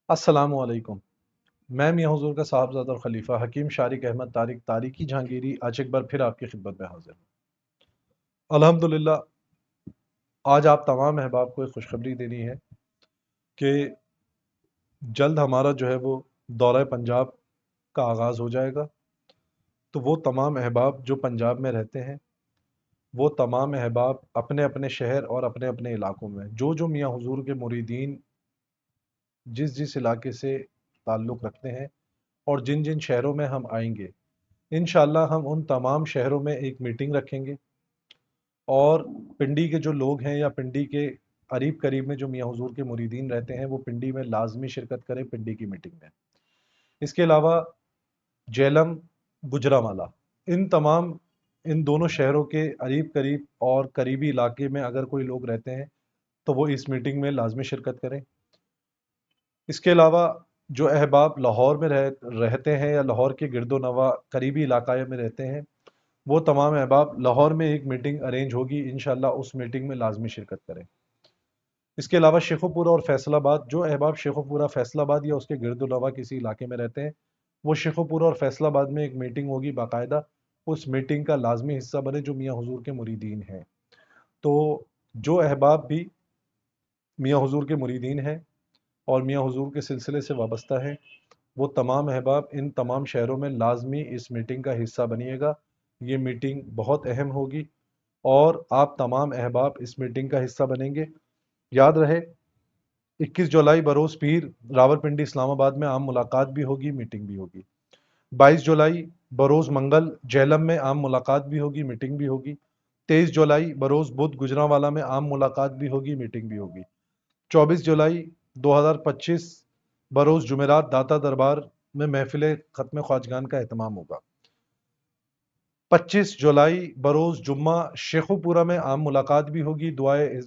السلام علیکم۔ میں میاں حضور کا صاحبزادہ اور خلیفہ حکیم شارق احمد طارق تاریخی جہانگیری آج ایک بار پھر آپ کی خدمت میں حاضر ہوں۔ الحمدللہ آج آپ تمام احباب کو ایک خوشخبری دینی ہے کہ جلد ہمارا جو ہے وہ دورہ پنجاب کا آغاز ہو جائے گا۔ تو وہ تمام احباب جو پنجاب میں رہتے ہیں، وہ تمام احباب اپنے اپنے شہر اور اپنے اپنے علاقوں میں جو میاں حضور کے مریدین جس علاقے سے تعلق رکھتے ہیں اور جن جن شہروں میں ہم آئیں گے، انشاءاللہ ہم ان تمام شہروں میں ایک میٹنگ رکھیں گے، اور پنڈی کے جو لوگ ہیں یا پنڈی کے قریب قریب میں جو میاں حضور کے مریدین رہتے ہیں وہ پنڈی میں لازمی شرکت کریں پنڈی کی میٹنگ میں۔ اس کے علاوہ جیلم، گجرانوالہ، ان دونوں شہروں کے قریب قریب اور قریبی علاقے میں اگر کوئی لوگ رہتے ہیں تو وہ اس میٹنگ میں لازمی شرکت کریں۔ اس کے علاوہ جو احباب لاہور میں رہتے ہیں یا لاہور کے گرد و نواح قریبی علاقے میں رہتے ہیں، وہ تمام احباب لاہور میں ایک میٹنگ ارینج ہوگی، انشاءاللہ اس میٹنگ میں لازمی شرکت کریں۔ اس کے علاوہ شیخو پورہ اور فیصل آباد، جو احباب شیخو پورہ، فیصل آباد یا اس کے گرد و نواح کسی علاقے میں رہتے ہیں، وہ شیخو پورہ اور فیصل آباد میں ایک میٹنگ ہوگی باقاعدہ، اس میٹنگ کا لازمی حصہ بنے جو میاں حضور کے مریدین ہیں۔ تو جو احباب بھی میاں حضور کے مریدین ہیں اور میاں حضور کے سلسلے سے وابستہ ہیں، وہ تمام احباب ان تمام شہروں میں لازمی اس میٹنگ کا حصہ بنیے گا۔ یہ میٹنگ بہت اہم ہوگی اور آپ تمام احباب اس میٹنگ کا حصہ بنیں گے۔ یاد رہے 21 جولائی بروز پیر راولپنڈی اسلام آباد میں عام ملاقات بھی ہوگی، میٹنگ بھی ہوگی۔ 22 جولائی بروز منگل جہلم میں عام ملاقات بھی ہوگی، میٹنگ بھی ہوگی۔ 23 جولائی بروز بدھ گجرانوالہ میں عام ملاقات بھی ہوگی، میٹنگ بھی ہوگی۔ 24 جولائی 2025 بروز جمعرات داتا دربار میں محفل ختم خواجگان کا اہتمام ہوگا۔ 25 جولائی بروز جمعہ شیخو پورہ میں عام ملاقات بھی ہوگی، دعائے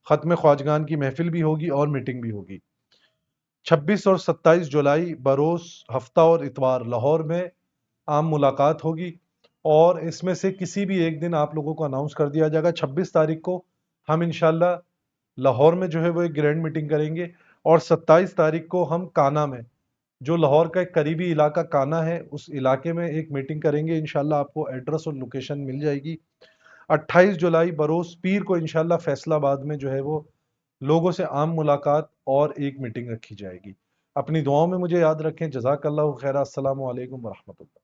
ختم خواجگان کی محفل بھی ہوگی اور میٹنگ بھی ہوگی۔ 26 اور 27 جولائی بروز ہفتہ اور اتوار لاہور میں عام ملاقات ہوگی، اور اس میں سے کسی بھی ایک دن آپ لوگوں کو اناؤنس کر دیا جائے گا۔ 26 تاریخ کو ہم انشاءاللہ لاہور میں جو ہے وہ ایک گرینڈ میٹنگ کریں گے، اور 27 تاریخ کو ہم کانا میں، جو لاہور کا ایک قریبی علاقہ کانا ہے، اس علاقے میں ایک میٹنگ کریں گے۔ انشاءاللہ آپ کو ایڈریس اور لوکیشن مل جائے گی۔ 28 جولائی بروز پیر کو انشاءاللہ فیصل آباد میں جو ہے وہ لوگوں سے عام ملاقات اور ایک میٹنگ رکھی جائے گی۔ اپنی دعاؤں میں مجھے یاد رکھیں۔ جزاک اللہ خیر۔ السلام علیکم ورحمۃ اللہ۔